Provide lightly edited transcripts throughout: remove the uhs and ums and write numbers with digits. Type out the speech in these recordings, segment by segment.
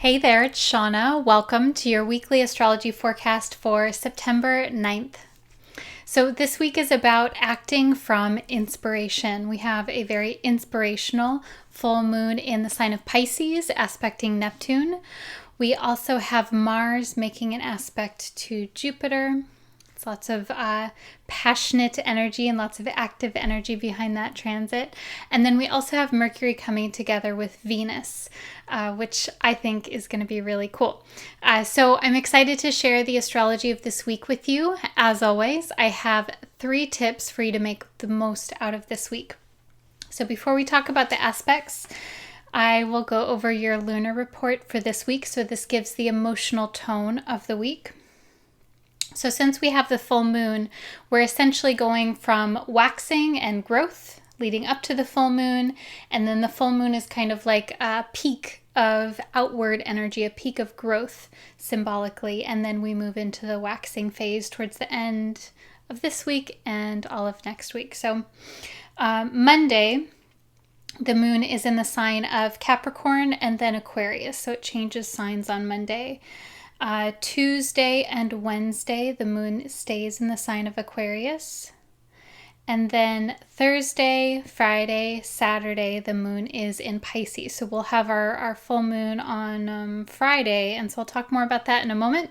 Hey there, it's Shauna. Welcome to your weekly astrology forecast for September 9th. So this week is about acting from inspiration. We have a very inspirational full moon in the sign of Pisces, aspecting Neptune. We also have Mars making an aspect to Jupiter. It's lots of passionate energy and lots of active energy behind that transit. And then we also have Mercury coming together with Venus, which I think is going to be really cool. So I'm excited to share the astrology of this week with you. As always, I have 3 tips for you to make the most out of this week. So before we talk about the aspects, I will go over your lunar report for this week. So this gives the emotional tone of the week. So since we have the full moon, we're essentially going from waxing and growth leading up to the full moon. And then the full moon is kind of like a peak of outward energy, a peak of growth symbolically. And then we move into the waxing phase towards the end of this week and all of next week. So Monday, the moon is in the sign of Capricorn and then Aquarius. So it changes signs on Monday. Tuesday and Wednesday, the moon stays in the sign of Aquarius. And then Thursday, Friday, Saturday, the moon is in Pisces. So we'll have our full moon on Friday. And so I'll talk more about that in a moment.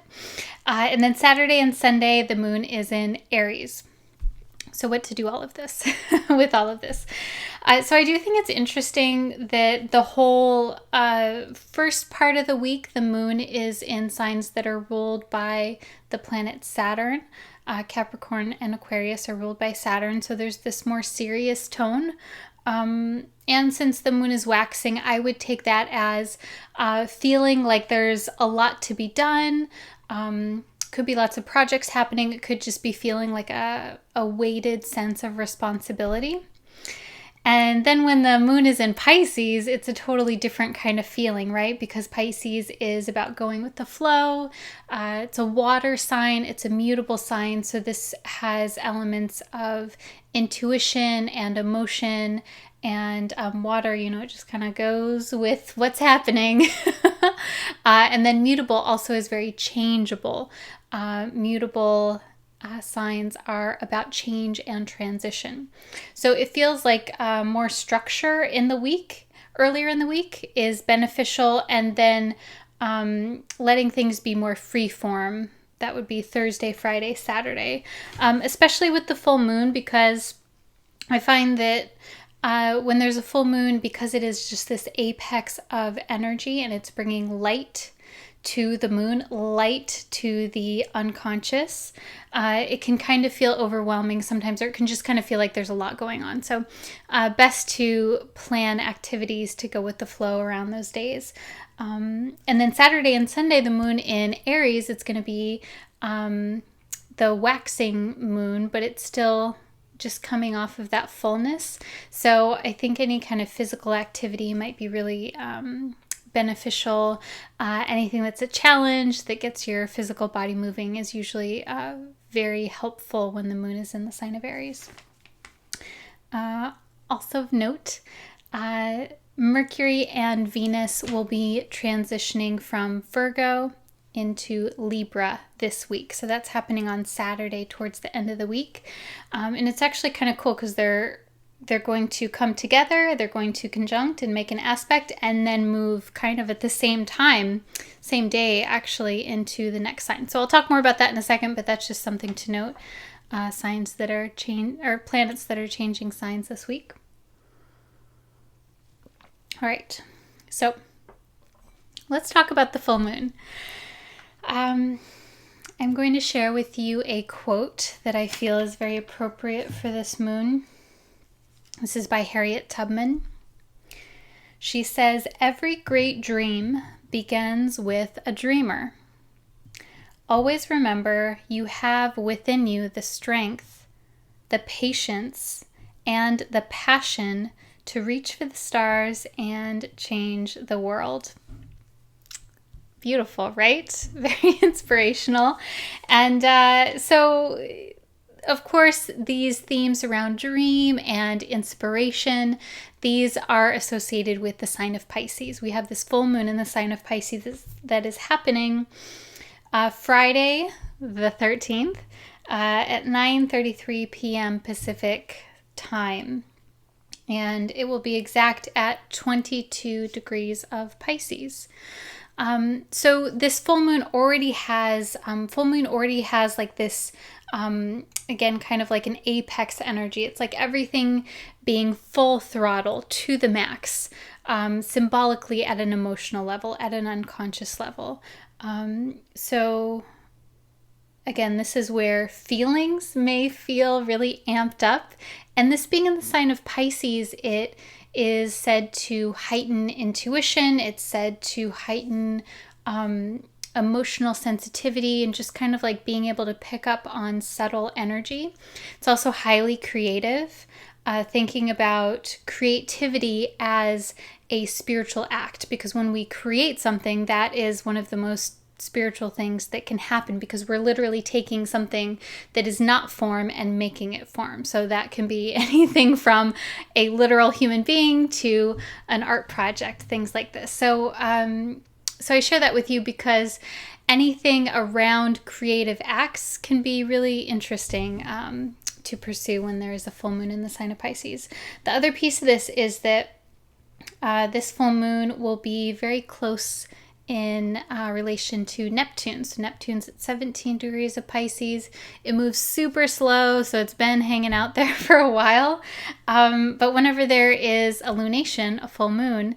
And then Saturday and Sunday, the moon is in Aries. So what to do all of this with all of this? So I do think it's interesting that the whole first part of the week, the moon is in signs that are ruled by the planet Saturn. Capricorn and Aquarius are ruled by Saturn. So there's this more serious tone. And since the moon is waxing, I would take that as feeling like there's a lot to be done. Could be lots of projects happening. It could just be feeling like a weighted sense of responsibility. And then when the moon is in Pisces, it's a totally different kind of feeling, right? Because Pisces is about going with the flow. It's a water sign. It's a mutable sign. So this has elements of intuition and emotion. And water, it just kind of goes with what's happening. And then mutable also is very changeable. Mutable signs are about change and transition. So it feels like more structure in the week, earlier in the week is beneficial, and then letting things be more free form. That would be Thursday, Friday, Saturday, especially with the full moon, because I find that when there's a full moon, because it is just this apex of energy and it's bringing light to the moon, light to the unconscious, it can kind of feel overwhelming sometimes, or it can just kind of feel like there's a lot going on. So best to plan activities to go with the flow around those days. And then Saturday and Sunday, the moon in Aries, it's going to be the waxing moon, but it's still just coming off of that fullness. So I think any kind of physical activity might be really beneficial. Anything that's a challenge that gets your physical body moving is usually very helpful when the moon is in the sign of Aries. Also of note, Mercury and Venus will be transitioning from Virgo into Libra this week. So that's happening on Saturday towards the end of the week. And it's actually kind of cool because they're going to come together, they're going to conjunct and make an aspect, and then move kind of at the same time, same day actually, into the next sign. So I'll talk more about that in a second, but that's just something to note. Signs that are planets that are changing signs this week. All right, so let's talk about the full moon. I'm going to share with you a quote that I feel is very appropriate for this moon. This is by Harriet Tubman. She says, "Every great dream begins with a dreamer. Always remember you have within you the strength, the patience, and the passion to reach for the stars and change the world." Beautiful, right? Very inspirational. And so of course, these themes around dream and inspiration, these are associated with the sign of Pisces. We have this full moon in the sign of Pisces that is happening Friday the 13th at 9:33 p.m. Pacific time. And it will be exact at 22 degrees of Pisces. So this full moon already has like this, again, kind of like an apex energy. It's like everything being full throttle to the max, symbolically at an emotional level, at an unconscious level. So again, this is where feelings may feel really amped up. And this being in the sign of Pisces, it is said to heighten intuition. It's said to heighten emotional sensitivity and just kind of like being able to pick up on subtle energy. It's also highly creative, thinking about creativity as a spiritual act, because when we create something, that is one of the most spiritual things that can happen, because we're literally taking something that is not form and making it form. So that can be anything from a literal human being to an art project, things like this. So I share that with you because anything around creative acts can be really interesting to pursue when there is a full moon in the sign of Pisces. The other piece of this is that this full moon will be very close in relation to Neptune. So Neptune's at 17 degrees of Pisces. It moves super slow, so it's been hanging out there for a while. But whenever there is a lunation, a full moon,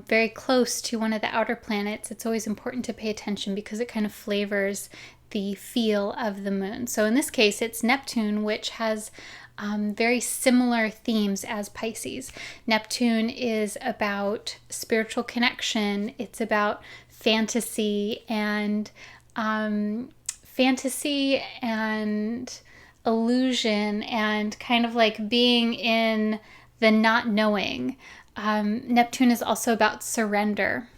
very close to one of the outer planets, it's always important to pay attention because it kind of flavors the feel of the moon. So in this case, it's Neptune, which has very similar themes as Pisces. Neptune is about spiritual connection. It's about fantasy and illusion and kind of like being in the not knowing. Neptune is also about surrender.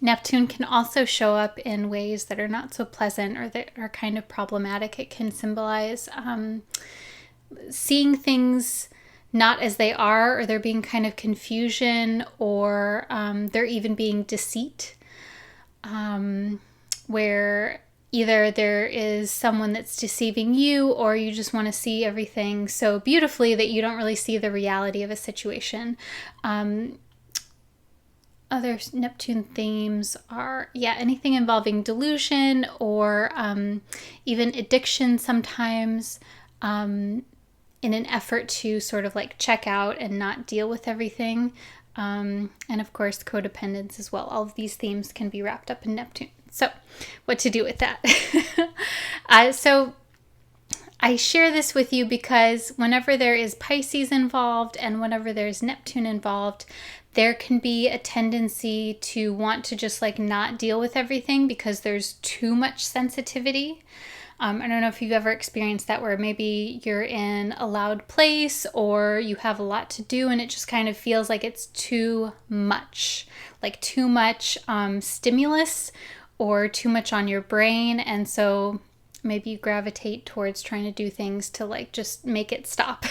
Neptune can also show up in ways that are not so pleasant or that are kind of problematic. It can symbolize seeing things not as they are, or there being kind of confusion, or there even being deceit, where either there is someone that's deceiving you, or you just want to see everything so beautifully that you don't really see the reality of a situation. Other Neptune themes are, anything involving delusion or even addiction sometimes, in an effort to sort of like check out and not deal with everything. And of course, codependence as well. All of these themes can be wrapped up in Neptune. So what to do with that? So I share this with you because whenever there is Pisces involved and whenever there's Neptune involved, there can be a tendency to want to just like not deal with everything because there's too much sensitivity. I don't know if you've ever experienced that, where maybe you're in a loud place or you have a lot to do and it just kind of feels like it's too much, like too much stimulus or too much on your brain. And so maybe you gravitate towards trying to do things to like just make it stop,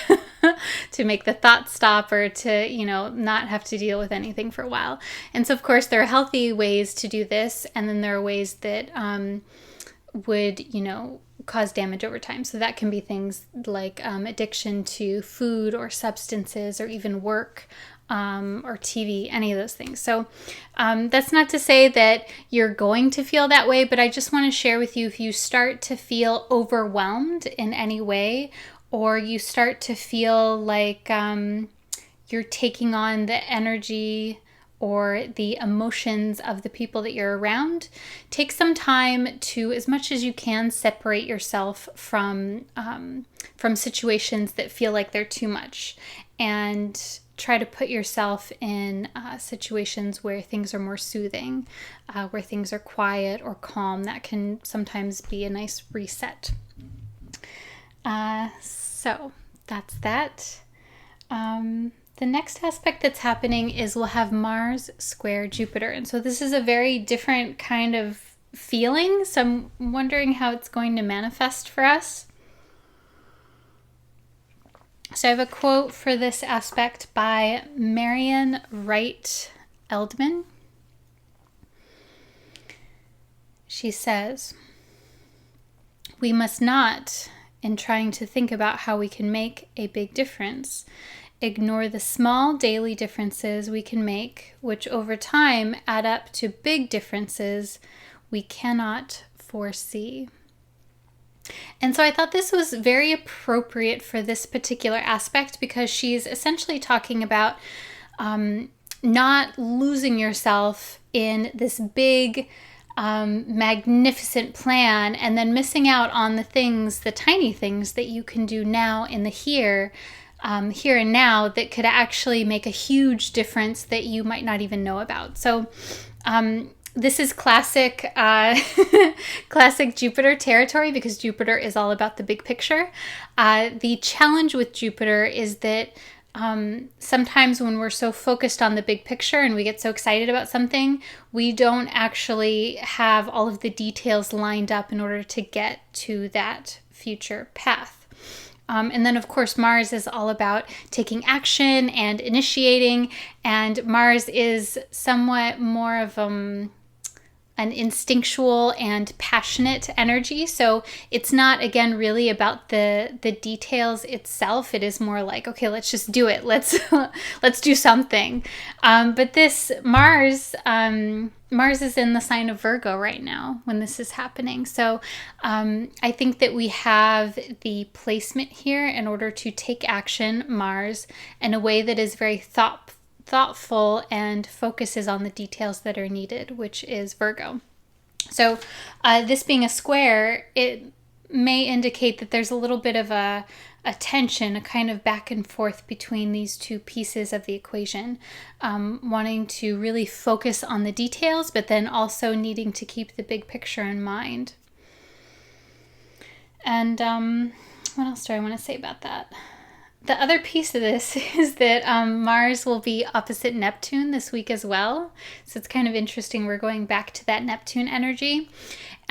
to make the thoughts stop, or to, not have to deal with anything for a while. And so of course there are healthy ways to do this. And then there are ways that would, cause damage over time. So that can be things like addiction to food or substances or even work or TV, any of those things. So that's not to say that you're going to feel that way, but I just want to share with you, if you start to feel overwhelmed in any way, or you start to feel like you're taking on the energy or the emotions of the people that you're around, take some time to, as much as you can, separate yourself from situations that feel like they're too much, and try to put yourself in situations where things are more soothing, where things are quiet or calm. That can sometimes be a nice reset. So that's that. The next aspect that's happening is we'll have Mars square Jupiter. And so this is a very different kind of feeling. So I'm wondering how it's going to manifest for us. So I have a quote for this aspect by Marian Wright Eldman. She says, "We must not, in trying to think about how we can make a big difference, ignore the small daily differences we can make, which over time add up to big differences we cannot foresee." And so I thought this was very appropriate for this particular aspect, because she's essentially talking about not losing yourself in this big, magnificent plan and then missing out on the things, the tiny things that you can do now in the here and now that could actually make a huge difference that you might not even know about. So this is classic classic Jupiter territory, because Jupiter is all about the big picture. The challenge with Jupiter is that sometimes when we're so focused on the big picture and we get so excited about something, we don't actually have all of the details lined up in order to get to that future path. And then, of course, Mars is all about taking action and initiating, and Mars is somewhat more of an instinctual and passionate energy. So it's not, again, really about the details itself. It is more like, okay, let's just do it. Let's do something. But this Mars is in the sign of Virgo right now when this is happening. So I think that we have the placement here in order to take action, Mars, in a way that is very thoughtful and focuses on the details that are needed, which is Virgo. So this being a square, it may indicate that there's a little bit of a tension, a kind of back and forth between these two pieces of the equation, wanting to really focus on the details, but then also needing to keep the big picture in mind. And what else do I want to say about that? The other piece of this is that Mars will be opposite Neptune this week as well. So it's kind of interesting. We're going back to that Neptune energy.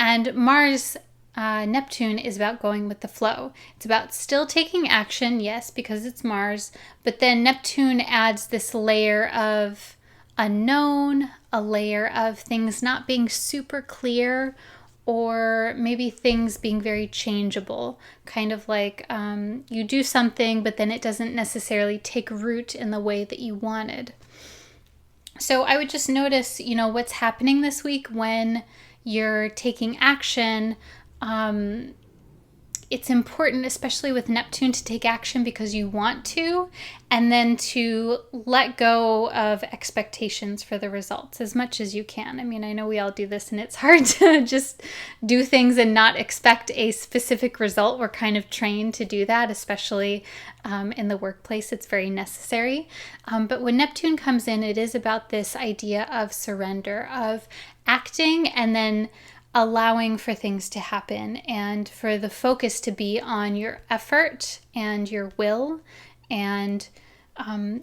And Mars, Neptune is about going with the flow. It's about still taking action, yes, because it's Mars. But then Neptune adds this layer of unknown, a layer of things not being super clear, or maybe things being very changeable, kind of like you do something, but then it doesn't necessarily take root in the way that you wanted. So I would just notice, what's happening this week when you're taking action. It's important, especially with Neptune, to take action because you want to, and then to let go of expectations for the results as much as you can. I mean, I know we all do this, and it's hard to just do things and not expect a specific result. We're kind of trained to do that, especially in the workplace. It's very necessary. But when Neptune comes in, it is about this idea of surrender, of acting and then allowing for things to happen, and for the focus to be on your effort and your will, and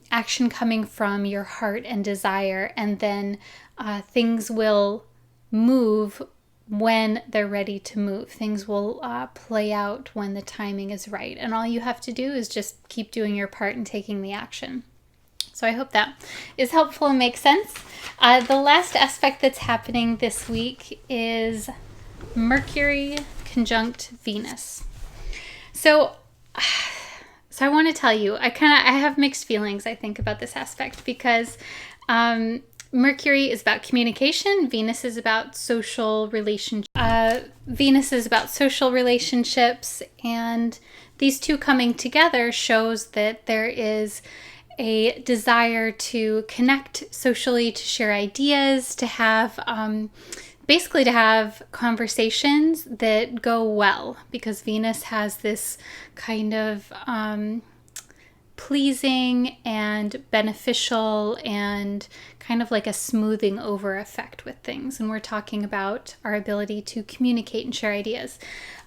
action coming from your heart and desire, and then things will move when they're ready to move. Things will play out when the timing is right, and all you have to do is just keep doing your part and taking the action. So I hope that is helpful and makes sense. The last aspect that's happening this week is Mercury conjunct Venus. So I want to tell you, I have mixed feelings, I think, about this aspect, because Mercury is about communication. Venus is about social relationships. And these two coming together shows that there is a desire to connect socially, to share ideas, to have basically to have conversations that go well, because Venus has this kind of pleasing and beneficial and kind of like a smoothing over effect with things. And we're talking about our ability to communicate and share ideas.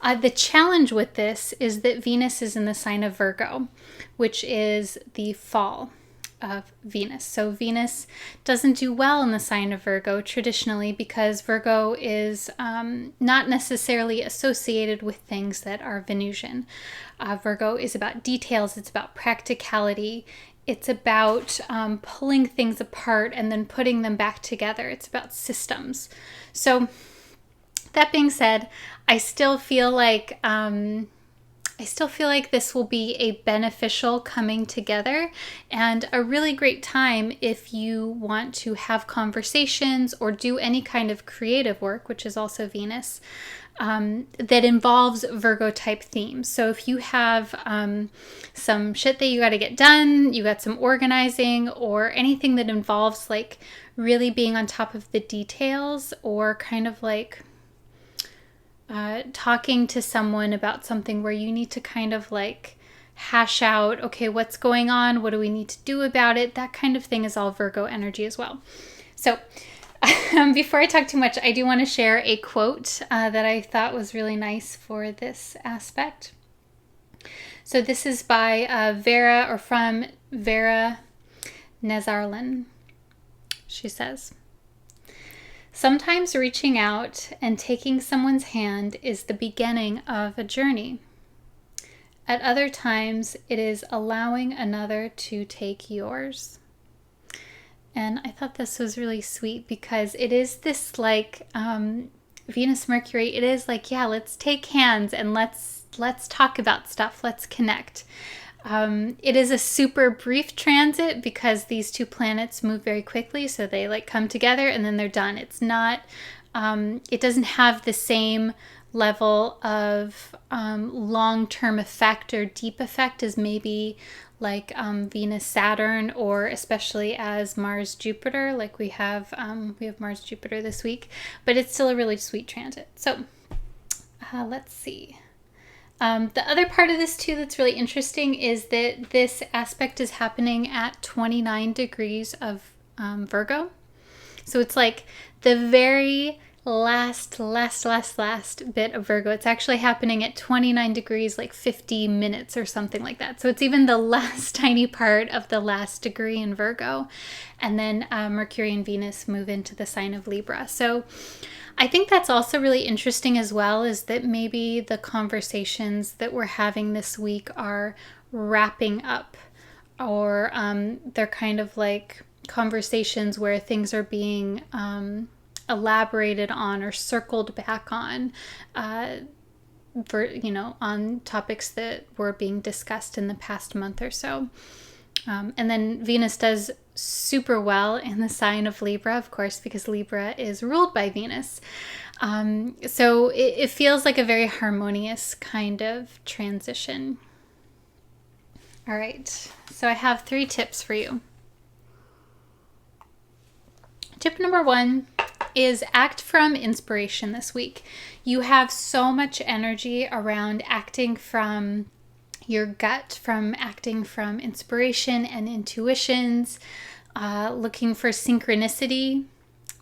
The challenge with this is that Venus is in the sign of Virgo, which is the fall. of Venus. So Venus doesn't do well in the sign of Virgo traditionally because Virgo is not necessarily associated with things that are Venusian. Virgo is about details, it's about practicality, it's about pulling things apart and then putting them back together. It's about systems. So that being said, I still feel like this will be a beneficial coming together and a really great time if you want to have conversations or do any kind of creative work, which is also Venus, that involves Virgo type themes. So if you have some shit that you got to get done, you got some organizing or anything that involves like really being on top of the details or kind of like talking to someone about something where you need to kind of like hash out, okay, what's going on? What do we need to do about it? That kind of thing is all Virgo energy as well. So before I talk too much, I do want to share a quote that I thought was really nice for this aspect. So this is by from Vera Nazarlan. She says, "Sometimes reaching out and taking someone's hand is the beginning of a journey. At other times, it is allowing another to take yours." And I thought this was really sweet because it is this like Venus Mercury. It is like, yeah, let's take hands and let's talk about stuff. Let's connect. It is a super brief transit because these two planets move very quickly. So they like come together and then they're done. It's not, it doesn't have the same level of long-term effect or deep effect as maybe like Venus Saturn, or especially as Mars Jupiter. Like we have Mars Jupiter this week, but it's still a really sweet transit. So let's see. The other part of this too that's really interesting is that this aspect is happening at 29 degrees of Virgo. So it's like the very last bit of Virgo. It's actually happening at 29 degrees, like 50 minutes or something like that. So it's even the last tiny part of the last degree in Virgo. And then Mercury and Venus move into the sign of Libra. So I think that's also really interesting as well, is that maybe the conversations that we're having this week are wrapping up, or they're kind of like conversations where things are being elaborated on or circled back on, on topics that were being discussed in the past month or so. And then Venus does super well in the sign of Libra, of course, because Libra is ruled by Venus. So it feels like a very harmonious kind of transition. All right, so I have 3 tips for you. Tip number 1 is act from inspiration this week. You have so much energy around acting from your gut, from acting from inspiration and intuitions, looking for synchronicity,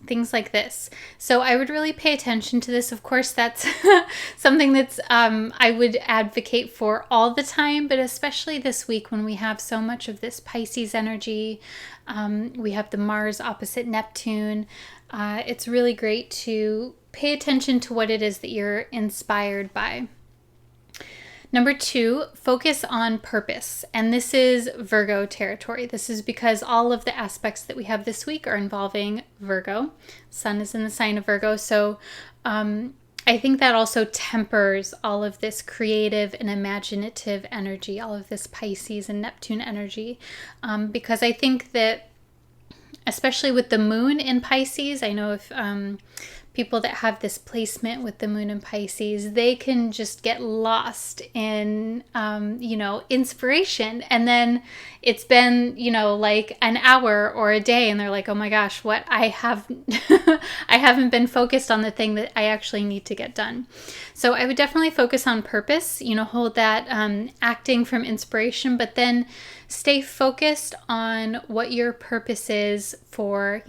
things like this. So I would really pay attention to this. Of course, that's something that's I would advocate for all the time, but especially this week when we have so much of this Pisces energy. We have the Mars opposite Neptune. It's really great to pay attention to what it is that you're inspired by. Number 2, focus on purpose. And this is Virgo territory. This is because all of the aspects that we have this week are involving Virgo. Sun is in the sign of Virgo. So I think that also tempers all of this creative and imaginative energy, all of this Pisces and Neptune energy. Because I think that, especially with the moon in Pisces, I know if people that have this placement with the moon in Pisces, they can just get lost in, inspiration. And then it's been, like an hour or a day and they're like, oh my gosh, what I haven't been focused on the thing that I actually need to get done. So I would definitely focus on purpose, hold that acting from inspiration, but then stay focused on what your purpose is for,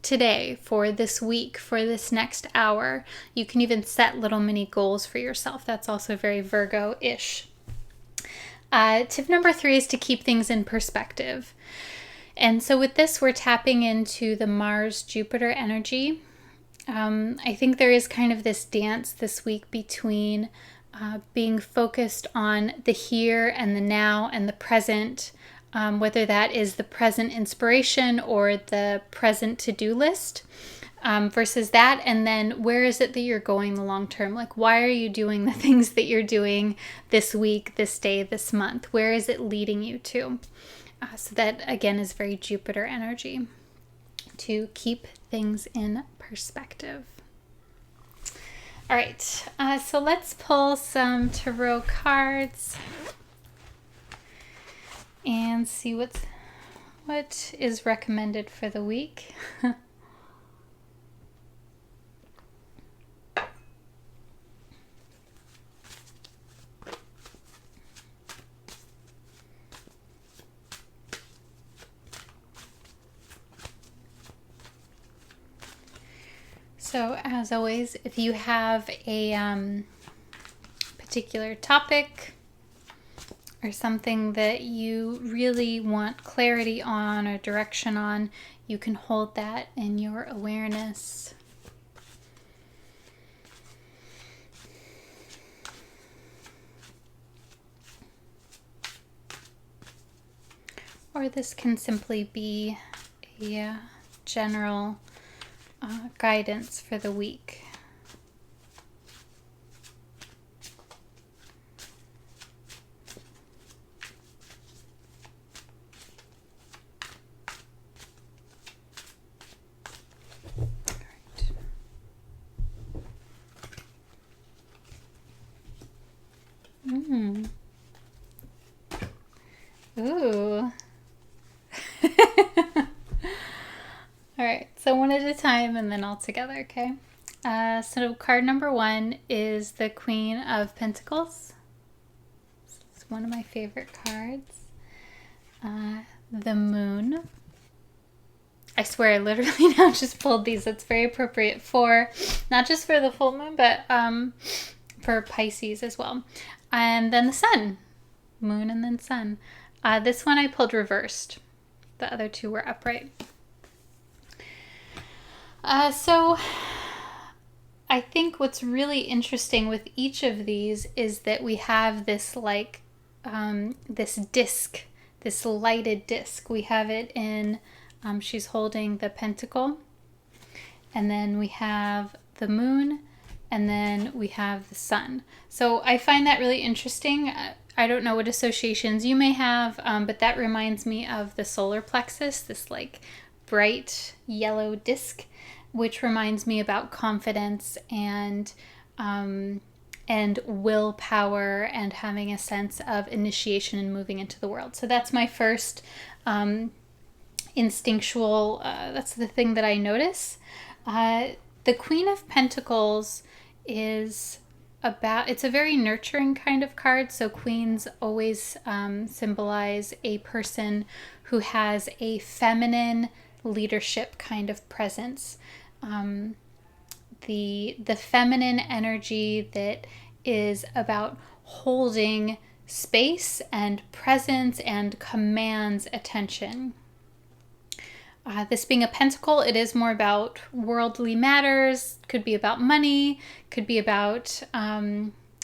today, for this week, for this next hour. You can even set little mini goals for yourself. That's also very Virgo-ish. Tip number 3 is to keep things in perspective. And so with this, we're tapping into the Mars-Jupiter energy. I think there is kind of this dance this week between being focused on the here and the now and the present, whether that is the present inspiration or the present to-do list, versus that. And then where is it that you're going the long term? Like, why are you doing the things that you're doing this week, this day, this month? Where is it leading you to? So that, again, is very Jupiter energy, to keep things in perspective. All right, so let's pull some tarot cards and see what is recommended for the week. So as always, if you have a particular topic or something that you really want clarity on or direction on, you can hold that in your awareness. Or this can simply be a general guidance for the week. Ooh. All right, so one at a time and then all together, okay? So card number 1 is the Queen of Pentacles. It's one of my favorite cards. The Moon. I swear I literally now just pulled these. It's very appropriate for, not just for the full moon, but for Pisces as well. And then the Sun. Moon and then Sun. This one I pulled reversed. The other two were upright. So I think what's really interesting with each of these is that we have this like this disc, this lighted disc. We have it in, she's holding the pentacle, and then we have the moon, and then we have the sun. So I find that really interesting. I don't know what associations you may have, but that reminds me of the solar plexus, this like bright yellow disc, which reminds me about confidence and willpower and having a sense of initiation and moving into the world. So that's my first instinctual, that's the thing that I notice. The Queen of Pentacles is it's a very nurturing kind of card. So queens always symbolize a person who has a feminine leadership kind of presence. The feminine energy that is about holding space and presence and commands attention. This being a pentacle, it is more about worldly matters, could be about money, could be about,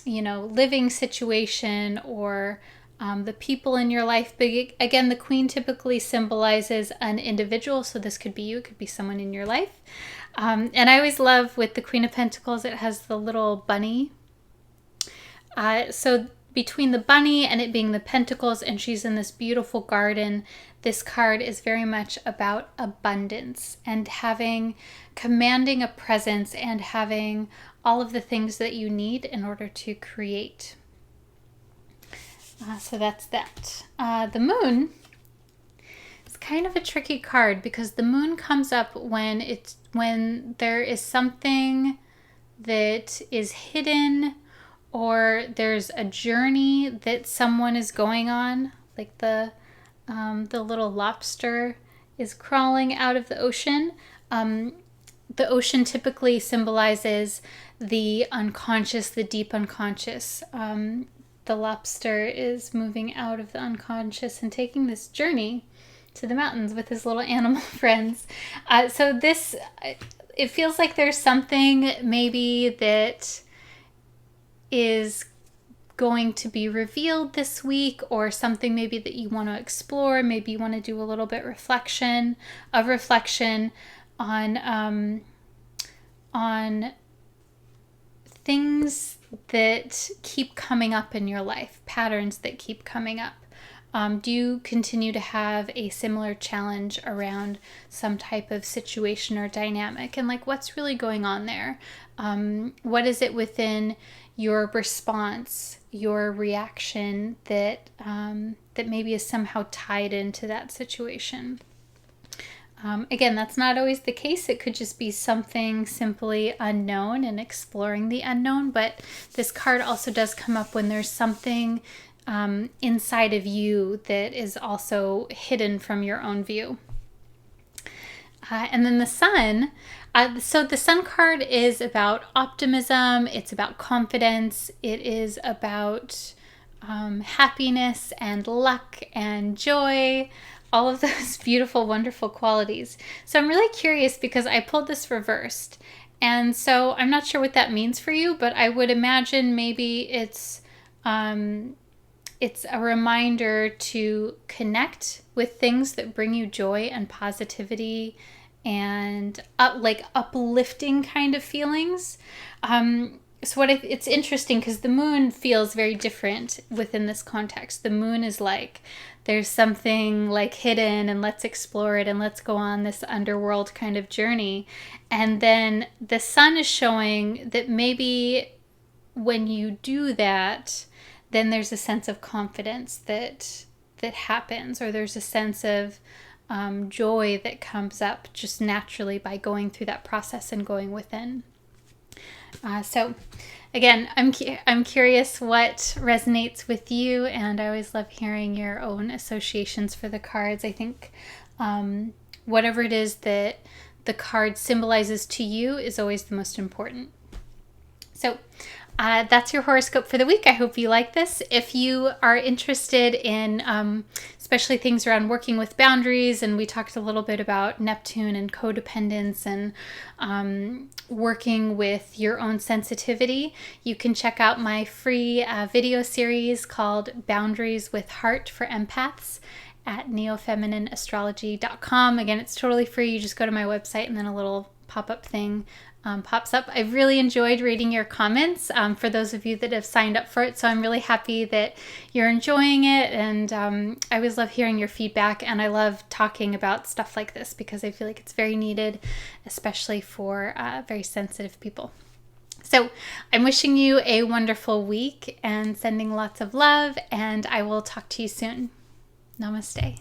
living situation or the people in your life. But again, the queen typically symbolizes an individual. So this could be you, it could be someone in your life. And I always love with the Queen of Pentacles, it has the little bunny. So between the bunny and it being the pentacles and she's in this beautiful garden, this card is very much about abundance and commanding a presence and having all of the things that you need in order to create. So that's that. The moon is kind of a tricky card because the moon comes up when there is something that is hidden, or there's a journey that someone is going on, like the little lobster is crawling out of the ocean. The ocean typically symbolizes the unconscious, the deep unconscious. The lobster is moving out of the unconscious and taking this journey to the mountains with his little animal friends. So this, it feels like there's something maybe that is going to be revealed this week, or something maybe that you want to explore. Maybe you want to do a little bit reflection on things that keep coming up in your life, patterns that keep coming up. Do you continue to have a similar challenge around some type of situation or dynamic? And like, what's really going on there? What is it within your response, your reaction that maybe is somehow tied into that situation? Again, that's not always the case. It could just be something simply unknown and exploring the unknown. But this card also does come up when there's something inside of you that is also hidden from your own view. And then the sun. So the sun card is about optimism. It's about confidence. It is about happiness and luck and joy. All of those beautiful, wonderful qualities. So I'm really curious because I pulled this reversed. And so I'm not sure what that means for you, but I would imagine maybe it's a reminder to connect with things that bring you joy and positivity and uplifting kind of feelings. It's interesting because the moon feels very different within this context. The moon is like, there's something like hidden and let's explore it and let's go on this underworld kind of journey. And then the sun is showing that maybe when you do that, then there's a sense of confidence that happens, or there's a sense of joy that comes up just naturally by going through that process and going within. So again, I'm curious what resonates with you, and I always love hearing your own associations for the cards. I think whatever it is that the card symbolizes to you is always the most important. So that's your horoscope for the week. I hope you like this. If you are interested in especially things around working with boundaries, and we talked a little bit about Neptune and codependence and working with your own sensitivity, you can check out my free video series called Boundaries with Heart for Empaths at neofeminineastrology.com. Again, it's totally free. You just go to my website and then a little pop-up thing pops up. I've really enjoyed reading your comments for those of you that have signed up for it. So I'm really happy that you're enjoying it. And I always love hearing your feedback. And I love talking about stuff like this because I feel like it's very needed, especially for very sensitive people. So I'm wishing you a wonderful week and sending lots of love. And I will talk to you soon. Namaste.